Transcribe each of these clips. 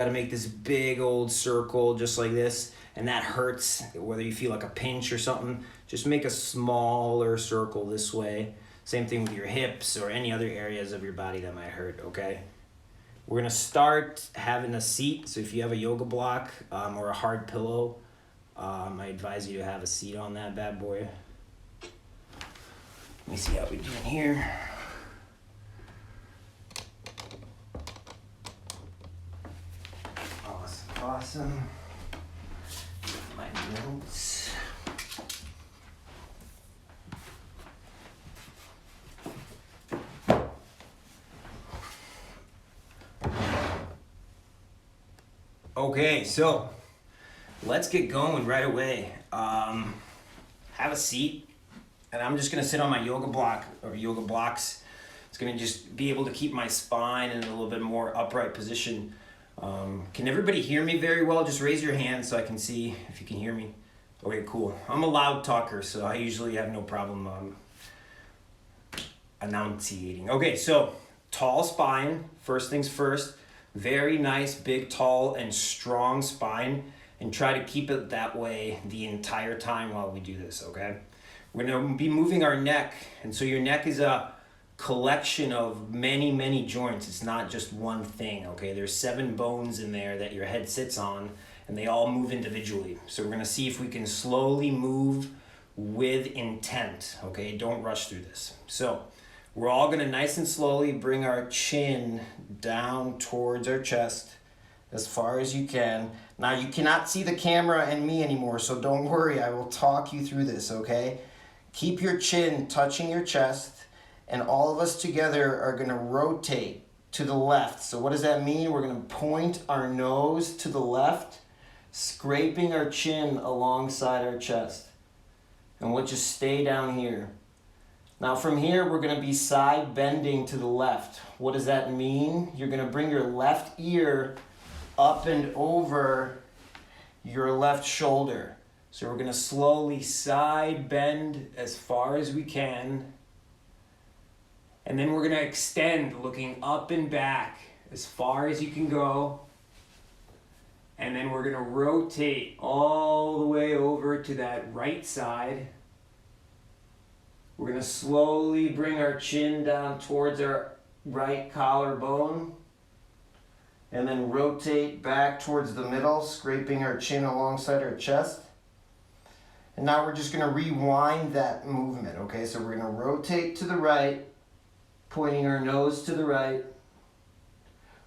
Gotta make this big old circle just like this, and that hurts, whether you feel like a pinch or something. Just make a smaller circle this way. Same thing with your hips or any other areas of your body that might hurt, okay? We're gonna start having a seat, so if you have a yoga block or a hard pillow, I advise you to have a seat on that bad boy. Let me see how we're doing here. Awesome. My notes. Okay, so let's get going right away. Have a seat, and I'm just gonna sit on my yoga block or yoga blocks. It's gonna just be able to keep my spine in a little bit more upright position. Can everybody hear me very well? Just raise your hand so I can see if you can hear me. Okay, cool. I'm a loud talker, so I usually have no problem enunciating. Okay, so tall spine, first things first. Very nice, big, tall, and strong spine, and try to keep it that way the entire time while we do this, okay? We're gonna be moving our neck, and so your neck is a collection of many joints. It's not just one thing, okay? There's 7 bones in there that your head sits on, and they all move individually. So we're gonna see if we can slowly move with intent, okay? Don't rush through this. So we're all gonna nice and slowly bring our chin down towards our chest as far as you can. Now you cannot see the camera and me anymore, so don't worry, I will talk you through this, okay? Keep your chin touching your chest, and all of us together are gonna rotate to the left. So what does that mean? We're gonna point our nose to the left, scraping our chin alongside our chest. And we'll just stay down here. Now from here, we're gonna be side bending to the left. What does that mean? You're gonna bring your left ear up and over your left shoulder. So we're gonna slowly side bend as far as we can. And then we're gonna extend, looking up and back as far as you can go. And then we're gonna rotate all the way over to that right side. We're gonna slowly bring our chin down towards our right collarbone. And then rotate back towards the middle, scraping our chin alongside our chest. And now we're just gonna rewind that movement, okay? So we're gonna rotate to the right, pointing our nose to the right.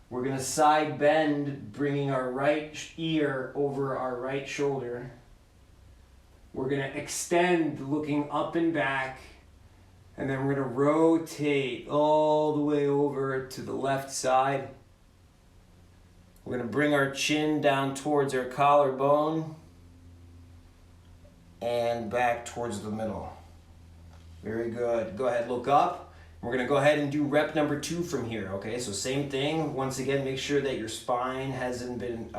We're gonna side bend, bringing our right ear over our right shoulder. We're gonna extend, looking up and back. And then we're gonna rotate all the way over to the left side. We're gonna bring our chin down towards our collarbone and back towards the middle. Very good. Go ahead, look up. We're gonna go ahead and do rep number 2 from here, okay? So same thing, once again, make sure that your spine hasn't been,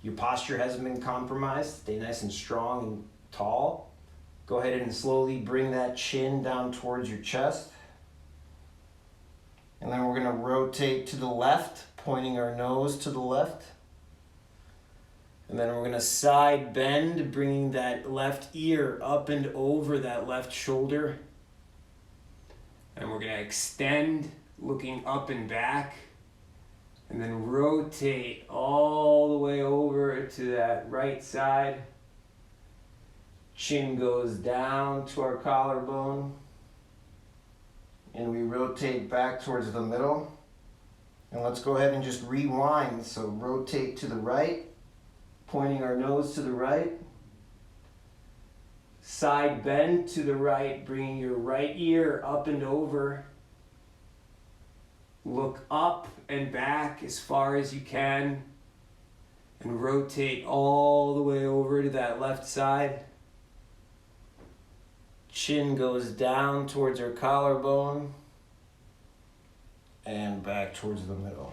your posture hasn't been compromised. Stay nice and strong and tall. Go ahead and slowly bring that chin down towards your chest. And then we're gonna rotate to the left, pointing our nose to the left. And then we're gonna side bend, bringing that left ear up and over that left shoulder. And we're gonna extend, looking up and back, and then rotate all the way over to that right side. Chin goes down to our collarbone, and we rotate back towards the middle. And let's go ahead and just rewind. So rotate to the right, pointing our nose to the right. Side bend to the right, bringing your right ear up and over. Look up and back as far as you can. And rotate all the way over to that left side. Chin goes down towards our collarbone. And back towards the middle.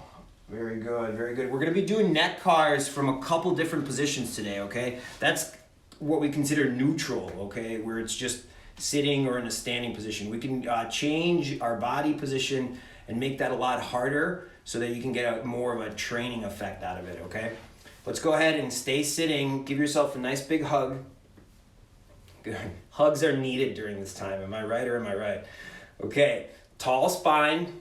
Very good, very good. We're gonna be doing neck cars from a couple different positions today, okay? That's what we consider neutral, okay? Where it's just sitting or in a standing position. We can change our body position and make that a lot harder. so that you can get more of a training effect out of it, okay? Let's go ahead and stay sitting. Give yourself a nice big hug. Good. Hugs are needed during this time. Am I right or am I right? Okay, tall spine,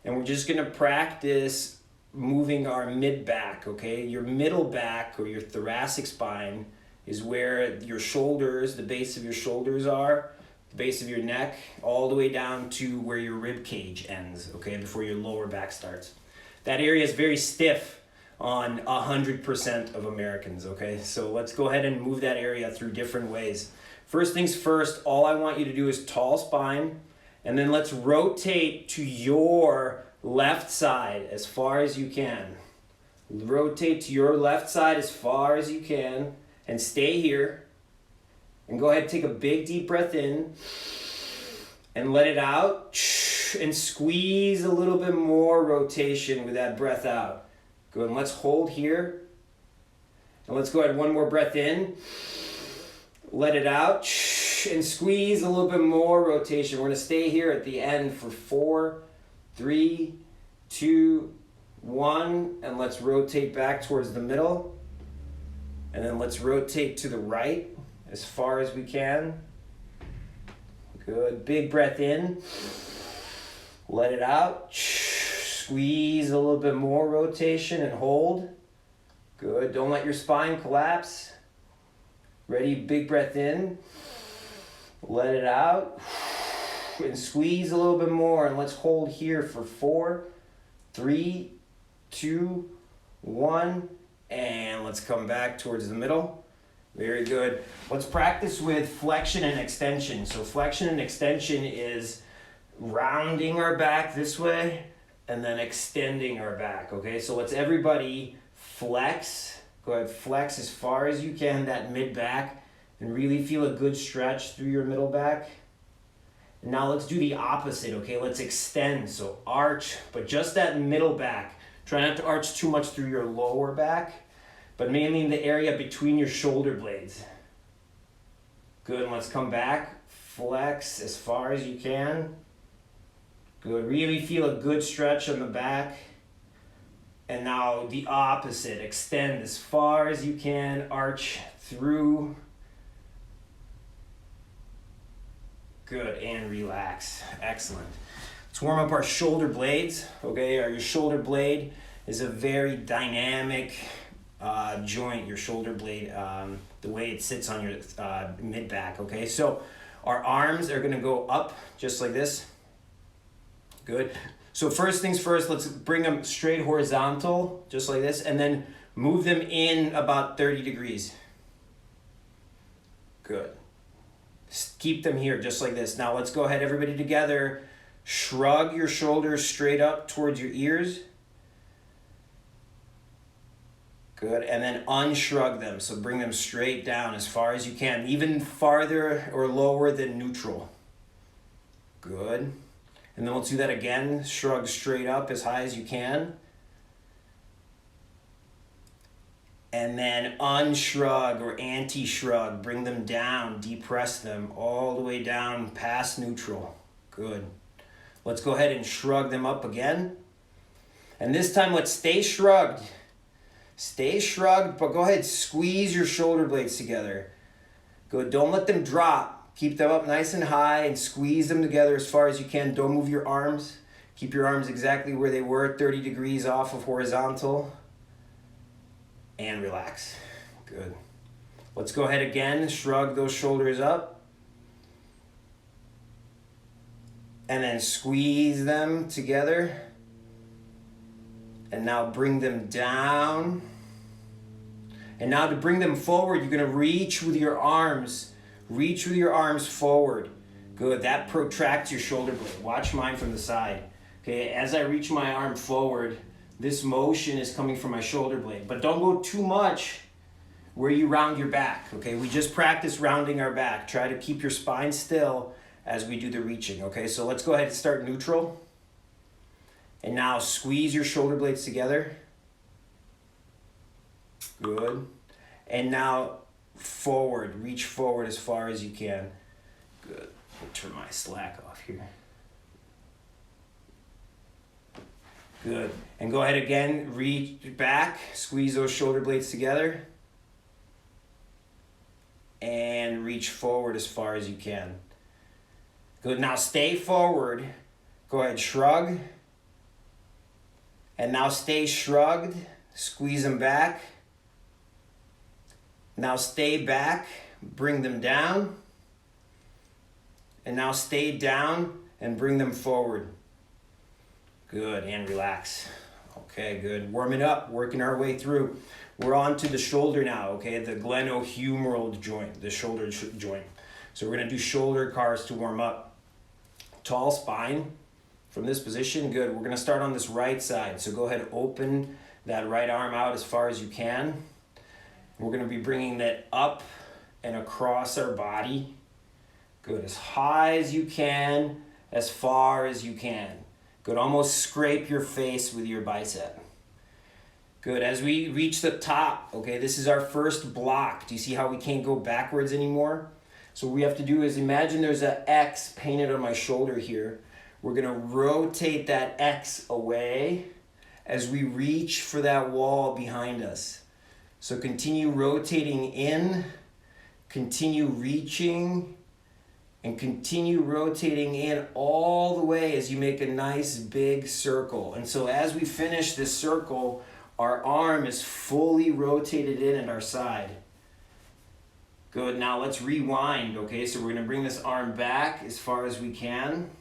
and we're just gonna practice moving our mid back, okay? Your middle back or your thoracic spine is where your shoulders, the base of your shoulders are, the base of your neck, all the way down to where your rib cage ends, okay, before your lower back starts. That area is very stiff on 100% of Americans, okay? So let's go ahead and move that area through different ways. First things first, all I want you to do is tall spine, and then let's rotate to your left side as far as you can. Rotate to your left side as far as you can, and stay here. And go ahead and take a big deep breath in, and let it out, and squeeze a little bit more rotation with that breath out. Good, and let's hold here. And let's go ahead, one more breath in. Let it out, and squeeze a little bit more rotation. We're gonna stay here at the end for 4, 3, 2, 1, and let's rotate back towards the middle. And then let's rotate to the right as far as we can. Good, big breath in. Let it out. Squeeze a little bit more rotation and hold. Good, don't let your spine collapse. Ready, big breath in. Let it out. And squeeze a little bit more, and let's hold here for 4, 3, 2, 1, and let's come back towards the middle. Very good. Let's practice with flexion and extension. So flexion and extension is rounding our back this way and then extending our back, okay? So let's everybody flex. Go ahead, flex as far as you can, that mid back, and really feel a good stretch through your middle back. And now let's do the opposite, okay? Let's extend, so arch, but just that middle back. Try not to arch too much through your lower back, but mainly in the area between your shoulder blades. Good, and let's come back. Flex as far as you can. Good, really feel a good stretch on the back. And now the opposite, extend as far as you can, arch through. Good, and relax. Excellent. Let's warm up our shoulder blades, okay? Your shoulder blade is a very dynamic joint, your shoulder blade, the way it sits on your mid-back, okay? So our arms are gonna go up just like this. Good. So first things first, let's bring them straight horizontal, just like this, and then move them in about 30 degrees. Good. Keep them here, just like this. Now let's go ahead, everybody together. Shrug your shoulders straight up towards your ears. Good, and then unshrug them. So bring them straight down as far as you can, even farther or lower than neutral. Good. And then we'll do that again. Shrug straight up as high as you can. And then unshrug or anti-shrug. Bring them down, depress them all the way down past neutral. Good. Let's go ahead and shrug them up again. And this time let's stay shrugged. Stay shrugged, but go ahead, squeeze your shoulder blades together. Good, don't let them drop. Keep them up nice and high and squeeze them together as far as you can. Don't move your arms. Keep your arms exactly where they were, 30 degrees off of horizontal. And relax. Good. Let's go ahead again, shrug those shoulders up. And then squeeze them together. And now bring them down. And now to bring them forward, you're gonna reach with your arms. Reach with your arms forward. Good, that protracts your shoulder blade. Watch mine from the side. Okay, as I reach my arm forward, this motion is coming from my shoulder blade. But don't go too much where you round your back. Okay, we just practice rounding our back. Try to keep your spine still as we do the reaching. Okay, so let's go ahead and start neutral. And now squeeze your shoulder blades together. Good. And now forward, reach forward as far as you can. Good. I'll turn my slack off here. Good. And go ahead again, reach back, squeeze those shoulder blades together. And reach forward as far as you can. Good. Now stay forward. Go ahead, shrug. And now stay shrugged. Squeeze them back. Now stay back. Bring them down. And now stay down and bring them forward. Good. And relax. Okay, good. Warming up, working our way through. We're on to the shoulder now, okay? The glenohumeral joint, the shoulder joint. So we're gonna do shoulder cars to warm up. Tall spine from this position, good. We're gonna start on this right side. So go ahead, open that right arm out as far as you can. We're gonna be bringing that up and across our body. Good, as high as you can, as far as you can. Good, almost scrape your face with your bicep. Good, as we reach the top, okay, this is our first block. Do you see how we can't go backwards anymore? So what we have to do is imagine there's an X painted on my shoulder here. We're gonna rotate that X away as we reach for that wall behind us. So continue rotating in, continue reaching, and continue rotating in all the way as you make a nice big circle. And so as we finish this circle, our arm is fully rotated in at our side. Good, now let's rewind, okay? So we're gonna bring this arm back as far as we can.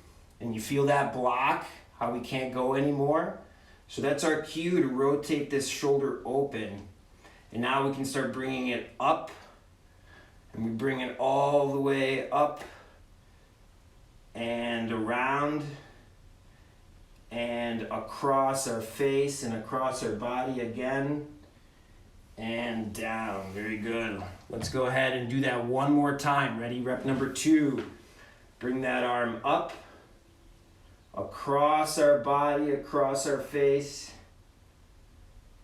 And you feel that block, how we can't go anymore? So that's our cue to rotate this shoulder open. And now we can start bringing it up. And we bring it all the way up and around and across our face and across our body again and down. Very good. Let's go ahead and do that one more time. Ready? Rep number 2. Bring that arm up, across our body, across our face.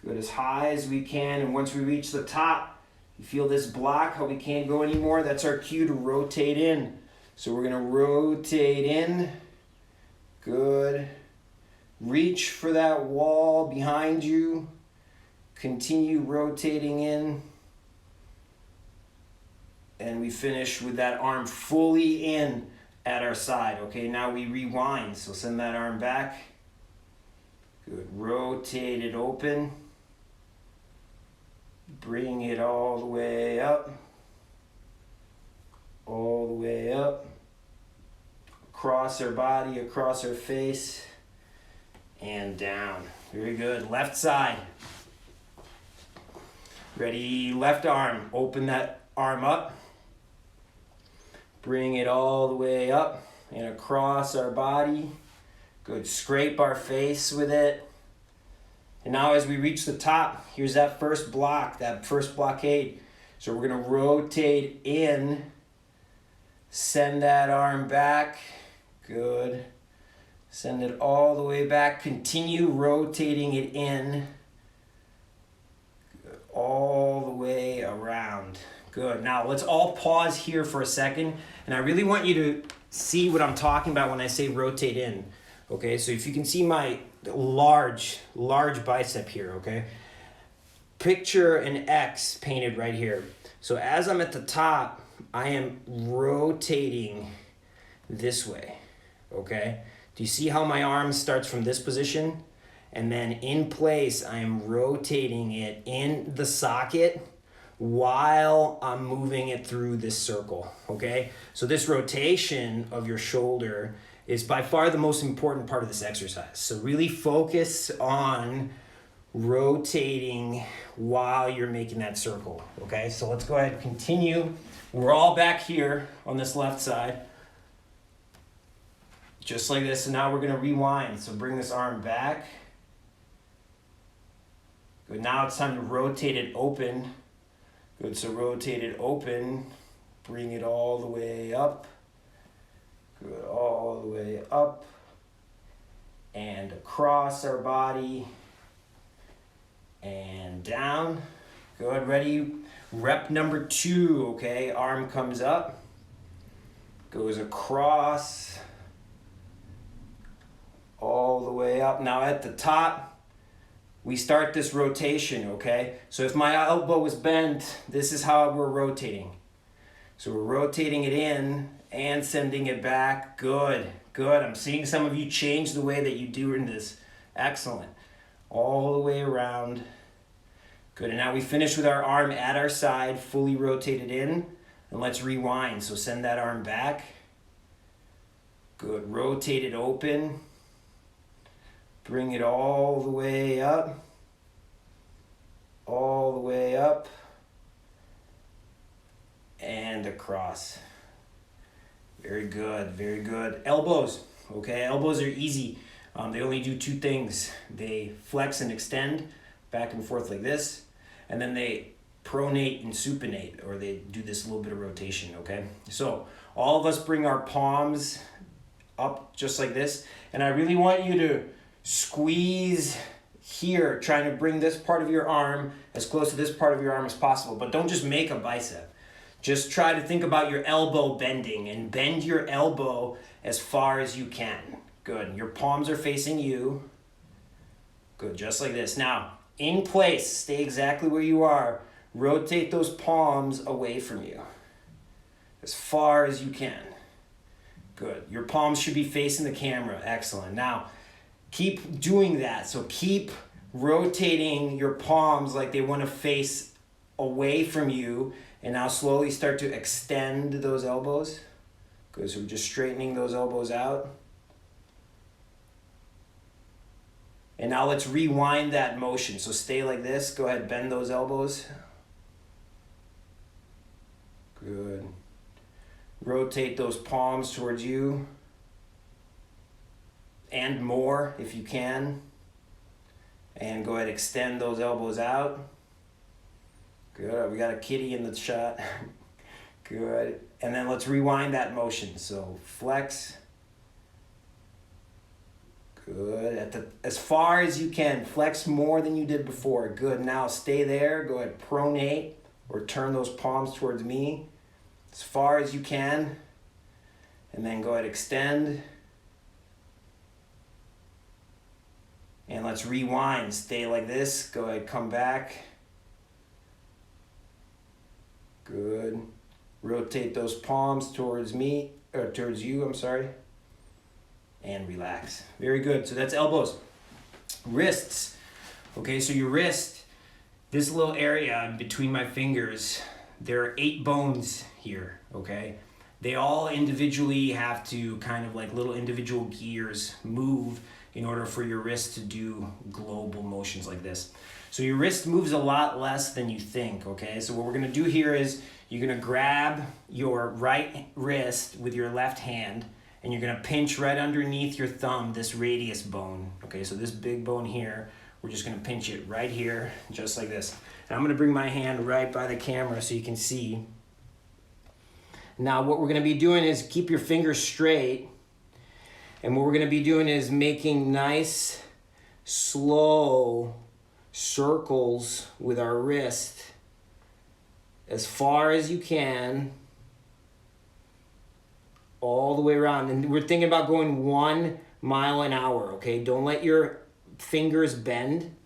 Good, as high as we can. And once we reach the top, you feel this block, how we can't go anymore? That's our cue to rotate in. So we're gonna rotate in. Good. Reach for that wall behind you. Continue rotating in. And we finish with that arm fully in at our side. Okay, now we rewind. So send that arm back. Good. Rotate it open. Bring it all the way up. All the way up. Across our body, across our face. And down. Very good. Left side. Ready? Left arm. Open that arm up. Bring it all the way up and across our body. Good. Scrape our face with it. And now as we reach the top, here's that first block, that first blockade. So we're going to rotate in. Send that arm back. Good. Send it all the way back. Continue rotating it in. Good. All the way around. Good. Now let's all pause here for a second. And I really want you to see what I'm talking about when I say rotate in. Okay, so if you can see my large bicep here, okay? Picture an X painted right here. So as I'm at the top, I am rotating this way, okay? Do you see how my arm starts from this position? And then in place, I am rotating it in the socket while I'm moving it through this circle, okay? So this rotation of your shoulder is by far the most important part of this exercise. So really focus on rotating while you're making that circle, okay? So let's go ahead and continue. We're all back here on this left side. Just like this, and now we're gonna rewind. So bring this arm back. Good, now it's time to rotate it open. Good, so rotate it open. Bring it all the way up. Good, all the way up. And across our body. And down. Good, ready? Rep number 2, okay? Arm comes up. Goes across. All all the way up. Now at the top, we start this rotation, okay? So if my elbow is bent, this is how we're rotating. So we're rotating it in and sending it back. Good, good. I'm seeing some of you change the way that you do in this. Excellent. All the way around. Good, and now we finish with our arm at our side, fully rotated in, and let's rewind. So send that arm back. Good, rotate it open. Bring it all the way up. All the way up. And across. Very good, very good. Elbows, okay? Elbows are easy. They only do two things. They flex and extend back and forth like this, and then they pronate and supinate, or they do this little bit of rotation, okay? So all of us bring our palms up just like this, and I really want you to squeeze here, trying to bring this part of your arm as close to this part of your arm as possible, but don't just make a bicep. Just try to think about your elbow bending, and bend your elbow as far as you can. Good, your palms are facing you. Good, just like this. Now, in place, stay exactly where you are. Rotate those palms away from you as far as you can. Good, your palms should be facing the camera. Excellent. Now, keep doing that. So keep rotating your palms like they want to face away from you. And now slowly start to extend those elbows. Good, so we're just straightening those elbows out. And now let's rewind that motion. So stay like this. Go ahead, bend those elbows. Good. Rotate those palms towards you. And more if you can. And go ahead, extend those elbows out. Good, we got a kitty in the shot. Good, and then let's rewind that motion. So flex. Good, as far as you can, flex more than you did before. Good, now stay there, go ahead, pronate, or turn those palms towards me as far as you can. And then go ahead, extend. And let's rewind, stay like this, go ahead, come back. Good. Rotate those palms towards me, or towards you, I'm sorry. And relax. Very good. So that's elbows. Wrists. Okay, so your wrist, this little area between my fingers, there are 8 bones here, okay? They all individually have to kind of like little individual gears move in order for your wrist to do global motions like this. So your wrist moves a lot less than you think, okay? So what we're gonna do here is you're gonna grab your right wrist with your left hand, and you're gonna pinch right underneath your thumb, this radius bone, okay? So this big bone here, we're just gonna pinch it right here, just like this. And I'm gonna bring my hand right by the camera so you can see. Now what we're gonna be doing is keep your fingers straight, and what we're gonna be doing is making nice, slow circles with our wrist as far as you can, all the way around. And we're thinking about going 1 mile an hour, okay? Don't let your fingers bend.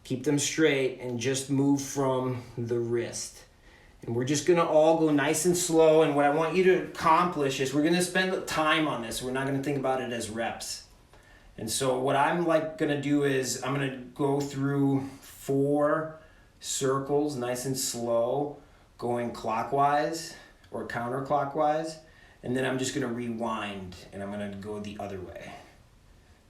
Keep them straight and just move from the wrist. And we're just gonna all go nice and slow. And what I want you to accomplish is we're gonna spend time on this. We're not gonna think about it as reps. And so what I'm gonna do is I'm gonna go through 4 circles, nice and slow, going clockwise or counterclockwise. And then I'm just gonna rewind and I'm gonna go the other way.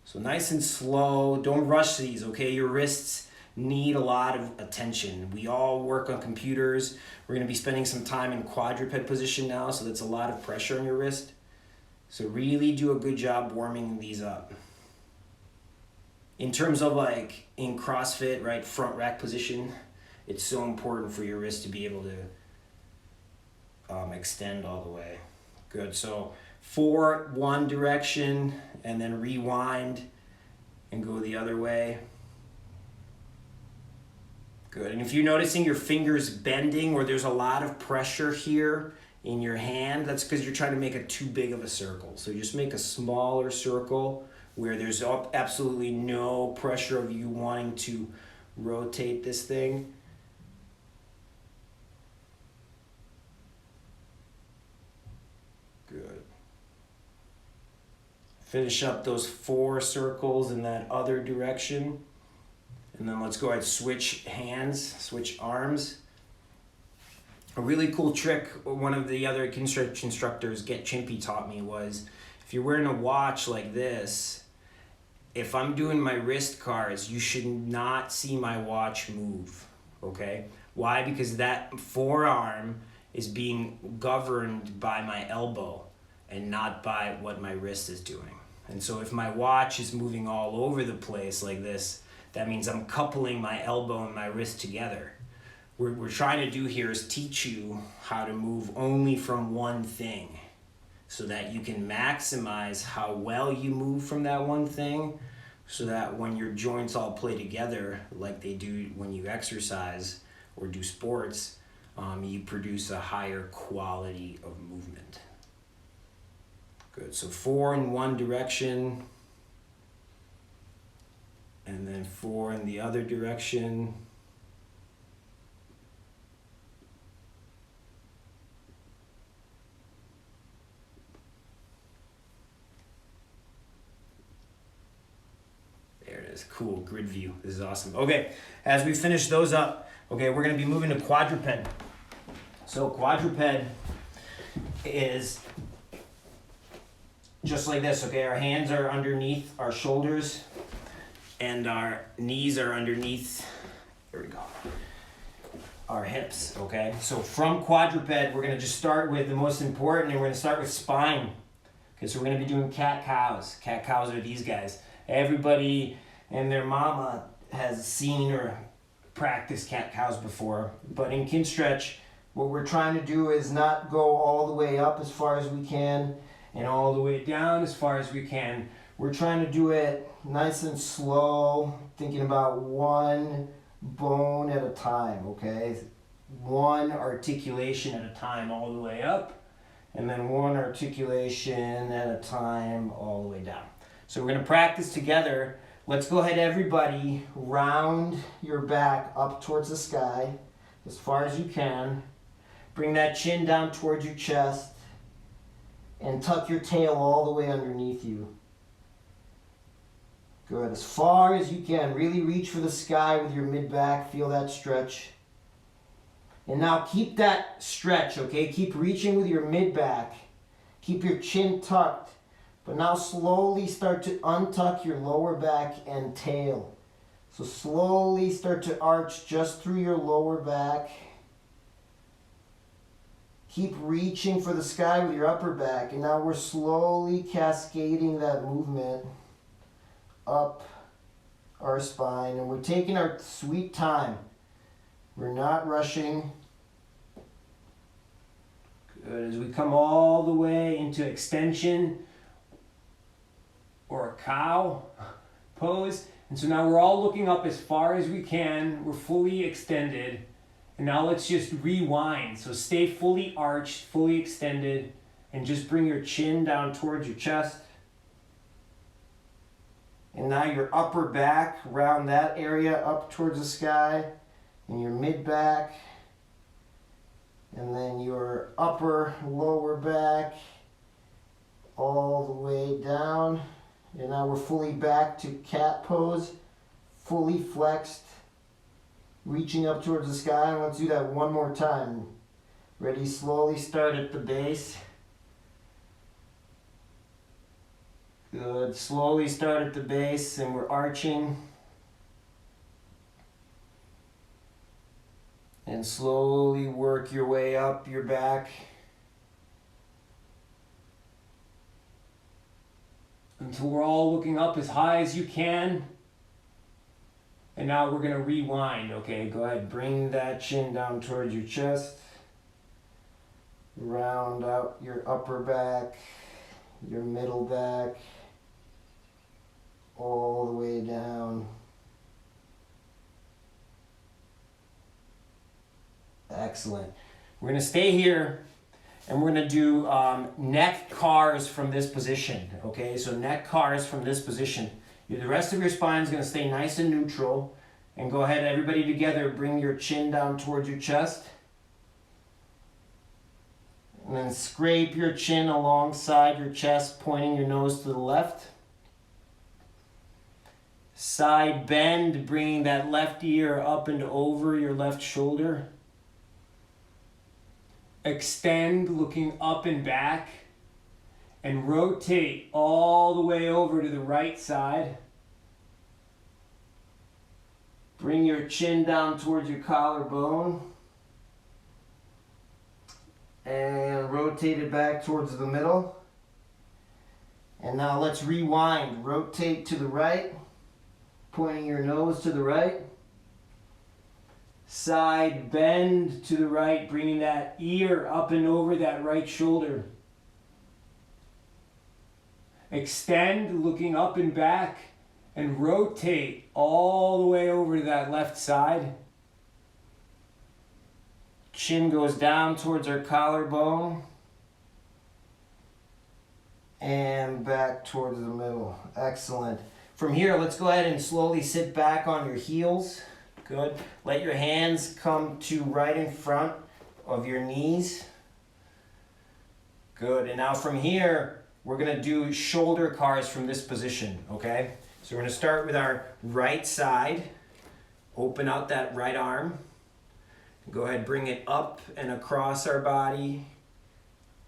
So nice and slow, don't rush these, okay? Your wrists need a lot of attention. We all work on computers. We're gonna be spending some time in quadruped position now, so that's a lot of pressure on your wrist. So really do a good job warming these up. In terms of like in CrossFit, right, front rack position, it's so important for your wrist to be able to extend all the way. Good, so 4, one direction, and then rewind and go the other way. Good, and if you're noticing your fingers bending or there's a lot of pressure here in your hand, that's because you're trying to make it too big of a circle. So just make a smaller circle where there's absolutely no pressure of you wanting to rotate this thing. Good. Finish up those 4 circles in that other direction. And then let's go ahead and switch hands, switch arms. A really cool trick one of the other Kinstretch instructors, Get Chimpy, taught me was, if you're wearing a watch like this, if I'm doing my wrist cards, you should not see my watch move, okay? Why? Because that forearm is being governed by my elbow and not by what my wrist is doing. And so if my watch is moving all over the place like this, that means I'm coupling my elbow and my wrist together. What we're trying to do here is teach you how to move only from one thing so that you can maximize how well you move from that one thing, so that when your joints all play together like they do when you exercise or do sports, you produce a higher quality of movement. Good, so 4 in one direction, and then 4 in the other direction. There it is, cool, grid view, this is awesome. Okay, as we finish those up, okay, we're gonna be moving to quadruped. So quadruped is just like this, okay? Our hands are underneath our shoulders and our knees are underneath, here we go, our hips, okay? So from quadruped, we're gonna just start with the most important, and we're gonna start with spine. Okay, so we're gonna be doing cat-cows. Cat-cows are these guys. Everybody and their mama has seen or practiced cat-cows before, but in Kinstretch, what we're trying to do is not go all the way up as far as we can and all the way down as far as we can. We're trying to do it nice and slow, thinking about one bone at a time, okay? One articulation at a time all the way up, and then one articulation at a time all the way down. So we're gonna practice together. Let's go ahead, everybody, round your back up towards the sky as far as you can. Bring that chin down towards your chest and tuck your tail all the way underneath you. Good, as far as you can. Really reach for the sky with your mid-back. Feel that stretch. And now keep that stretch, okay? Keep reaching with your mid-back. Keep your chin tucked. But now slowly start to untuck your lower back and tail. So slowly start to arch just through your lower back. Keep reaching for the sky with your upper back. And now we're slowly cascading that movement up our spine. And we're taking our sweet time. We're not rushing. Good. As we come all the way into extension or a cow pose. And so now we're all looking up as far as we can. We're fully extended. And now let's just rewind. So stay fully arched, fully extended, and just bring your chin down towards your chest. And now your upper back, round that area up towards the sky, and your mid back, and then your upper lower back all the way down. And now we're fully back to cat pose, fully flexed, reaching up towards the sky. And let's do that one more time. Ready? Slowly start at the base. Good. Slowly start at the base, and we're arching. And slowly work your way up your back until we're all looking up as high as you can. And now we're gonna rewind, okay? Go ahead, bring that chin down towards your chest. Round out your upper back, your middle back, all the way down. Excellent. We're gonna stay here, And we're gonna do neck cars from this position, okay? So neck cars from this position. The rest of your spine is gonna stay nice and neutral. And go ahead, everybody together, bring your chin down towards your chest. And then scrape your chin alongside your chest, pointing your nose to the left. Side bend, bringing that left ear up and over your left shoulder. Extend, looking up and back. And rotate all the way over to the right side. Bring your chin down towards your collarbone. And rotate it back towards the middle. And now let's rewind. Rotate to the right, pointing your nose to the right. Side bend to the right, bringing that ear up and over that right shoulder. Extend, looking up and back, and rotate all the way over to that left side. Chin goes down towards our collarbone and back towards the middle. Excellent. From here, let's go ahead and slowly sit back on your heels. Good. Let your hands come to right in front of your knees. Good. And now from here, we're going to do shoulder cars from this position, okay? So we're going to start with our right side. Open out that right arm. Go ahead, bring it up and across our body,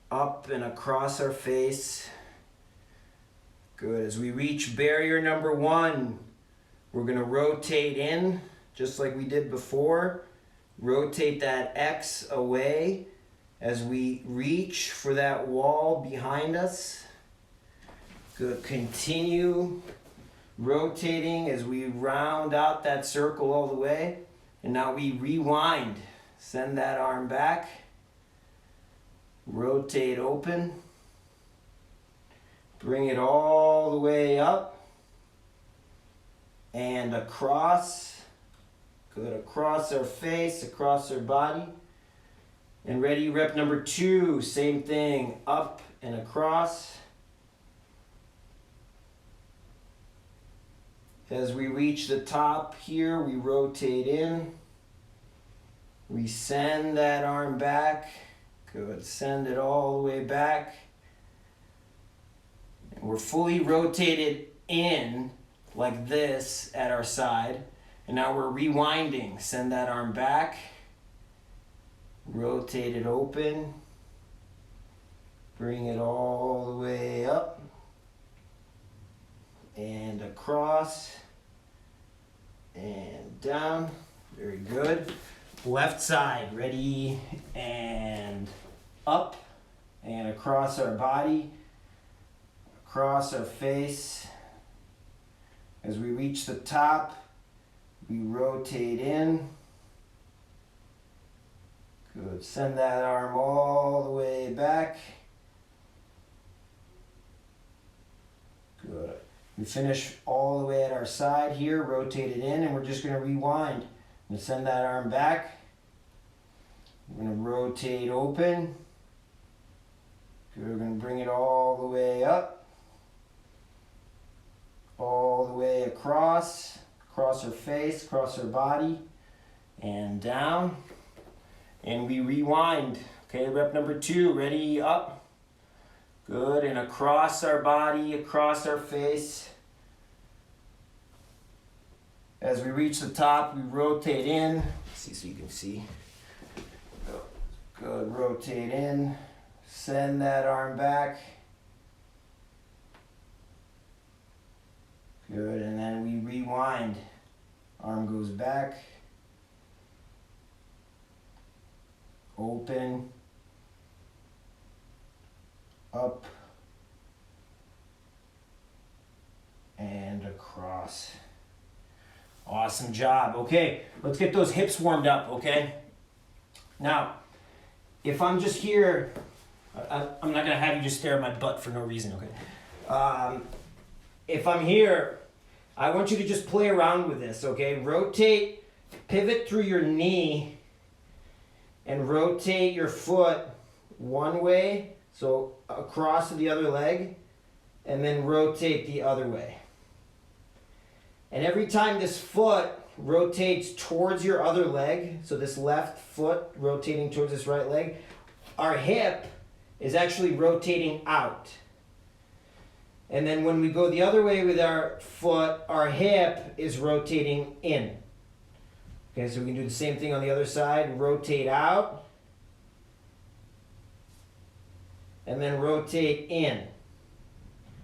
up and across our face. Good. As we reach barrier number 1, we're going to rotate in, just like we did before. Rotate that X away as we reach for that wall behind us. Good. Continue rotating as we round out that circle all the way. And now we rewind. Send that arm back. Rotate open. Bring it all the way up. And across. Good. Across our face, across our body. And ready, rep number 2. Same thing. Up and across. As we reach the top here, we rotate in. We send that arm back. Good. Send it all the way back. And we're fully rotated in like this at our side. And now we're rewinding. Send that arm back. Rotate it open. Bring it all the way up. And across and down. Very good. Left side, ready, and up and across our body, across our face. As we reach the top, we rotate in. Good. Send that arm all the way back. Good. We finish all the way at our side here, rotate it in, and we're just going to rewind. And send that arm back. We're going to rotate open. Good. We're going to bring it all the way up. All the way across our face, across our body, and down. And we rewind. Okay, rep number 2, ready, up. Good, and across our body, across our face. As we reach the top, we rotate in. Let's see so you can see. Good, rotate in. Send that arm back. Good, and then we rewind. Arm goes back. Open. Up. And across. Awesome job. Okay, let's get those hips warmed up, okay? Now, if I'm just here, I'm not going to have you just stare at my butt for no reason, okay? If I'm here, I want you to just play around with this, okay? Rotate, pivot through your knee, and rotate your foot one way, so across to the other leg, and then rotate the other way. And every time this foot rotates towards your other leg, so this left foot rotating towards this right leg, our hip is actually rotating out. And then when we go the other way with our foot, our hip is rotating in. Okay, so we can do the same thing on the other side. Rotate out. And then rotate in.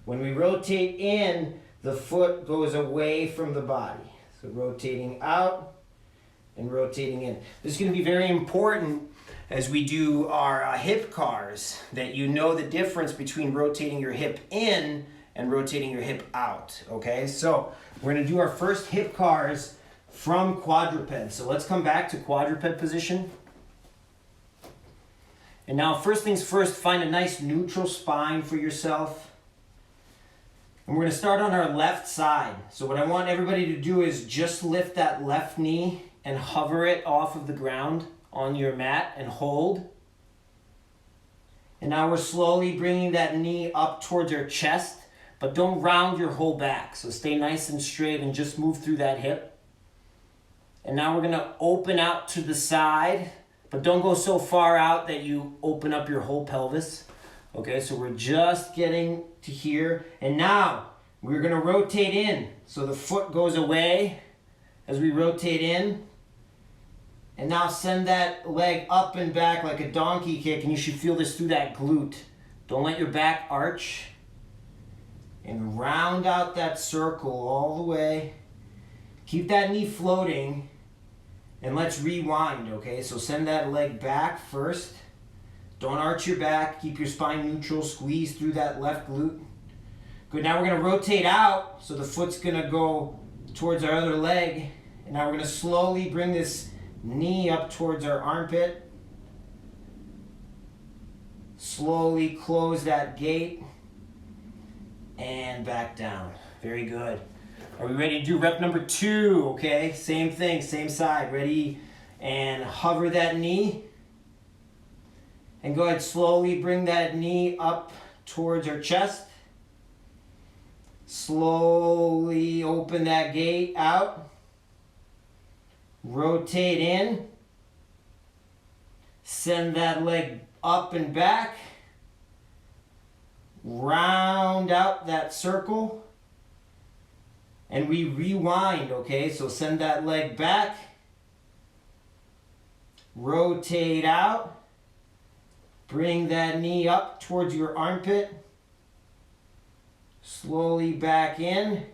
When we rotate in, the foot goes away from the body. So rotating out and rotating in. This is going to be very important as we do our hip cars, that you know the difference between rotating your hip in and rotating your hip out. Okay, so we're going to do our first hip cars from quadruped. So let's come back to quadruped position. And now first things first, find a nice neutral spine for yourself. And we're going to start on our left side. So what I want everybody to do is just lift that left knee and hover it off of the ground on your mat and hold. And now we're slowly bringing that knee up towards your chest, but don't round your whole back. So stay nice and straight and just move through that hip. And now we're going to open out to the side, but don't go so far out that you open up your whole pelvis. Okay, so we're just getting to here. And now we're going to rotate in. So the foot goes away as we rotate in. And now send that leg up and back like a donkey kick, and you should feel this through that glute. Don't let your back arch. And round out that circle all the way. Keep that knee floating. And let's rewind, okay? So send that leg back first. Don't arch your back. Keep your spine neutral. Squeeze through that left glute. Good. Now we're going to rotate out. So the foot's going to go towards our other leg. And now we're going to slowly bring this knee up towards our armpit. Slowly close that gate. And back down. Very good. Are we ready to do rep number 2? Okay, same thing, same side. Ready? And hover that knee. And go ahead, slowly bring that knee up towards our chest. Slowly open that gate out. Rotate in. Send that leg up and back. Round out that circle. And we rewind, okay? So send that leg back. Rotate out. Bring that knee up towards your armpit. Slowly back in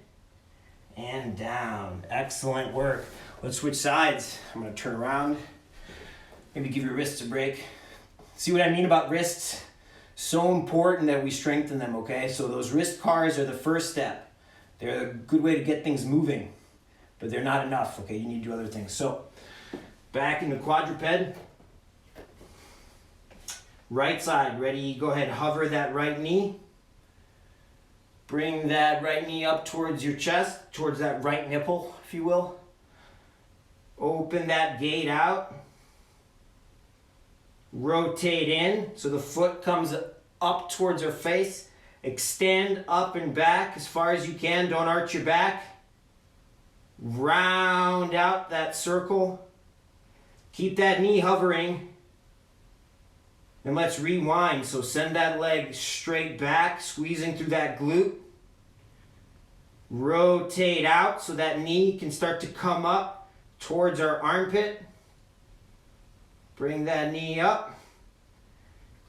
and down. Excellent work. Let's switch sides. I'm going to turn around. Maybe give your wrists a break. See what I mean about wrists? So important that we strengthen them, okay? So those wrist cars are the first step. They're a good way to get things moving, but they're not enough, okay? You need to do other things. So back in the quadruped. Right side, ready? Go ahead, hover that right knee. Bring that right knee up towards your chest, towards that right nipple, if you will. Open that gate out. Rotate in, so the foot comes up towards our face. Extend up and back as far as you can. Don't arch your back. Round out that circle. Keep that knee hovering. And let's rewind. So send that leg straight back, squeezing through that glute. Rotate out so that knee can start to come up towards our armpit. Bring that knee up.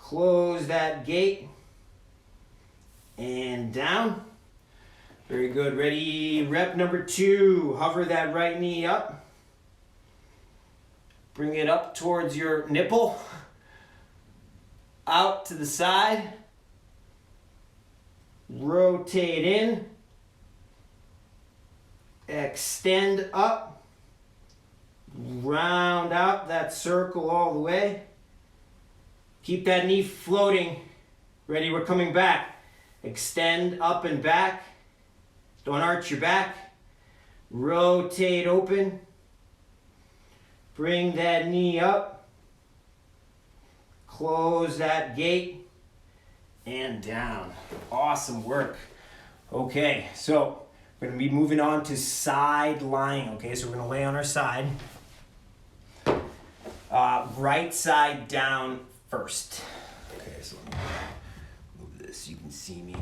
Close that gate. And down. Very good. Ready? Rep number 2. Hover that right knee up. Bring it up towards your nipple. Out to the side. Rotate in. Extend up. Round out that circle all the way. Keep that knee floating. Ready? We're coming back. Extend up and back. Don't arch your back. Rotate open. Bring that knee up. Close that gate and down. Awesome work. Okay, so we're gonna be moving on to side lying. Okay, so we're gonna lay on our side. Right side down first. Okay, so let me move this so you can see me.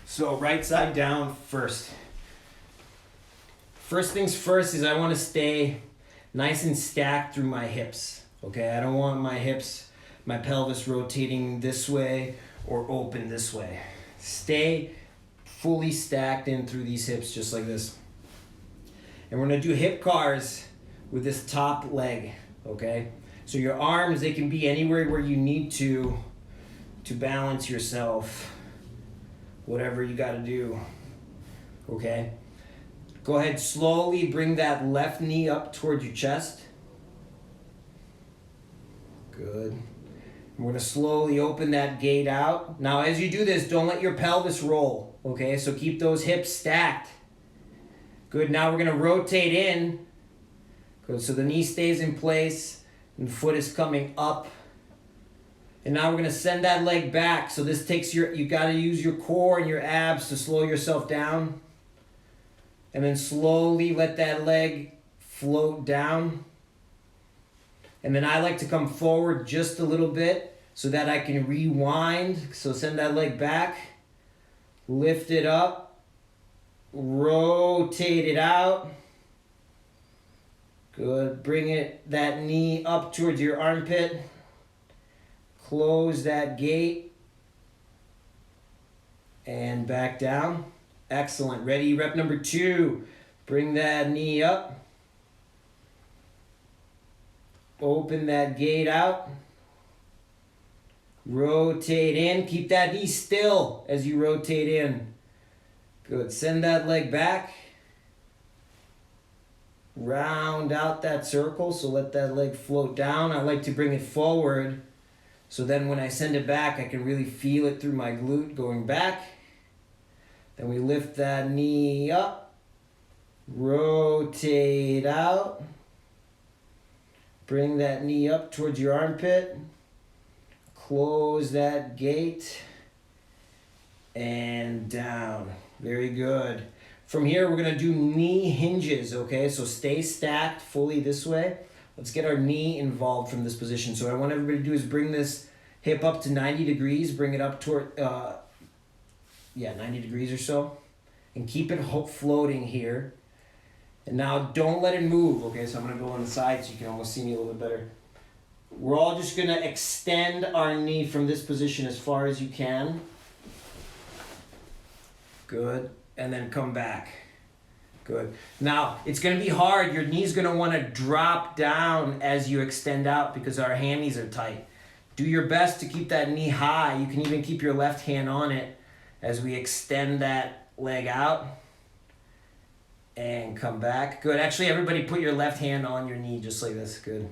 So right side down first. First things first is I want to stay nice and stacked through my hips. Okay, I don't want my hips, my pelvis rotating this way or open this way. Stay fully stacked in through these hips just like this. And we're gonna do hip cars with this top leg, okay? So your arms, they can be anywhere where you need to balance yourself, whatever you gotta do, okay? Go ahead, slowly bring that left knee up towards your chest. Good. We're gonna slowly open that gate out. Now as you do this, don't let your pelvis roll, okay? So keep those hips stacked. Good, now we're gonna rotate in. Good, so the knee stays in place and the foot is coming up. And now we're gonna send that leg back. So this takes you gotta use your core and your abs to slow yourself down. And then slowly let that leg float down. And then I like to come forward just a little bit so that I can rewind. So send that leg back, lift it up, rotate it out. Good, bring that knee up towards your armpit. Close that gate and back down. Excellent. Ready? Rep number 2. Bring that knee up. Open that gate out. Rotate in. Keep that knee still as you rotate in. Good. Send that leg back. Round out that circle. So let that leg float down. I like to bring it forward. So then when I send it back, I can really feel it through my glute going back. Then we lift that knee up, rotate out, bring that knee up towards your armpit, close that gate, and down. Very good. From here, we're gonna do knee hinges, okay? So stay stacked fully this way. Let's get our knee involved from this position. So what I want everybody to do is bring this hip up to 90 degrees, bring it up toward, 90 degrees or so. And keep it floating here. And now don't let it move, okay? So I'm gonna go on the side so you can almost see me a little bit better. We're all just gonna extend our knee from this position as far as you can. Good, and then come back. Good. Now, it's gonna be hard. Your knee's gonna wanna drop down as you extend out because our hammies are tight. Do your best to keep that knee high. You can even keep your left hand on it as we extend that leg out and come back. Good. Actually, everybody put your left hand on your knee just like this. Good.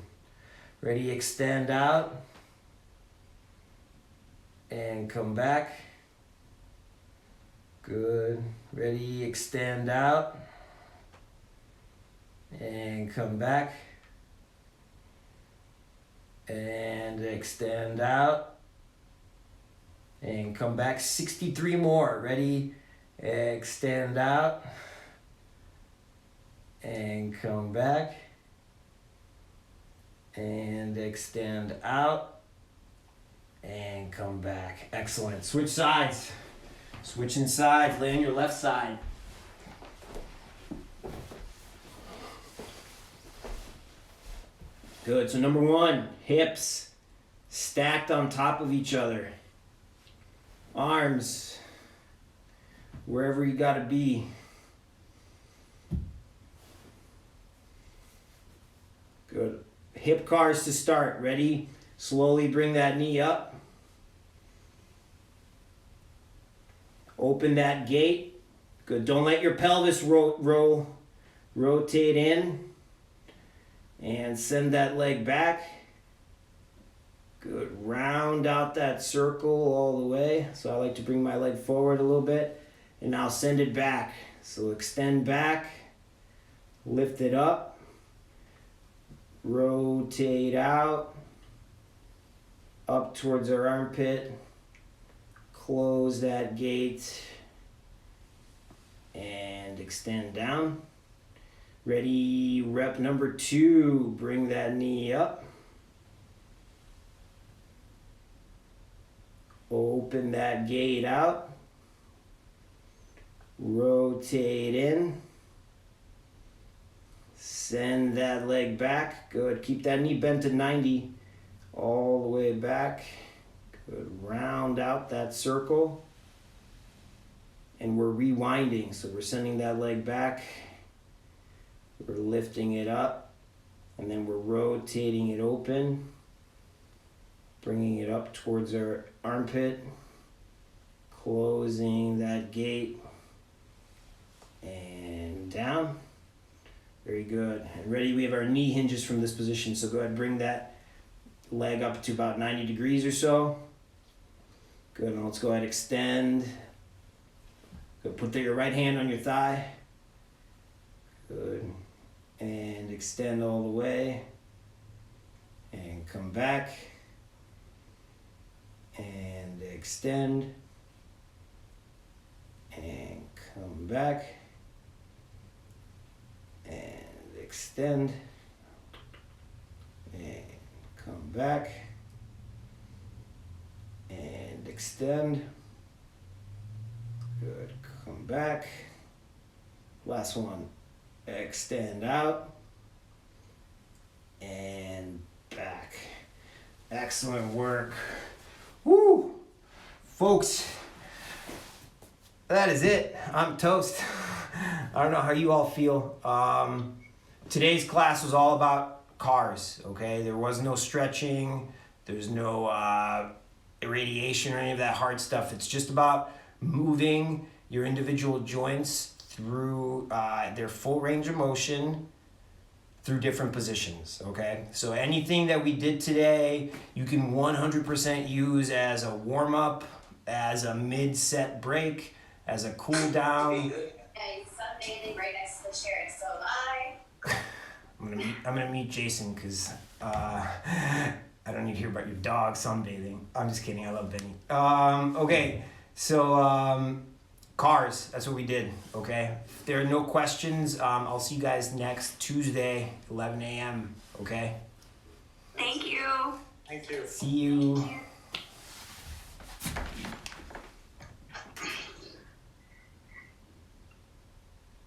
Ready, extend out and come back. Good. Ready, extend out and come back. And extend out and come back. 63 more. Ready, extend out and come back and extend out and come back. Excellent. Switch sides. Switching sides. Lay on your left side. Good. So number 1, hips stacked on top of each other. Arms wherever you gotta be. Good. Hip cars to start. Ready? Slowly bring that knee up. Open that gate. Good. Don't let your pelvis rotate in. And send that leg back. Good. Round out that circle all the way. So I like to bring my leg forward a little bit. And now send it back. So extend back. Lift it up. rotate out, up towards our armpit, close that gate, and extend down. Ready, rep number 2, bring that knee up. Open that gate out, rotate in, send that leg back. Good, keep that knee bent to 90, all the way back. Good, round out that circle. And we're rewinding, so we're sending that leg back. We're lifting it up, and then we're rotating it open, bringing it up towards our armpit, closing that gate, and down. Very good. And ready, we have our knee hinges from this position, so go ahead and bring that leg up to about 90 degrees or so. Good, and let's go ahead and extend. Good, put your right hand on your thigh. Good. And extend all the way. And come back. And extend. And come back. And extend. And come back. And extend. Good. Come back. Last one. Extend out. And back. Excellent work. Woo! Folks, that is it. I'm toast. I don't know how you all feel. Today's class was all about cars, okay? There was no stretching. There's no irradiation or any of that hard stuff. It's just about moving your individual joints through their full range of motion through different positions, okay? So anything that we did today, you can 100% use as a warm-up, as a mid-set break, as a cool down. Hey, sunbathing right next to the chair, so bye. I'm gonna meet Jason because I don't need to hear about your dog sunbathing. I'm just kidding. I love Benny. Okay, so cars. That's what we did. Okay. If there are no questions, I'll see you guys next Tuesday, 11 a.m. Okay. Thank you. Thank you. See you.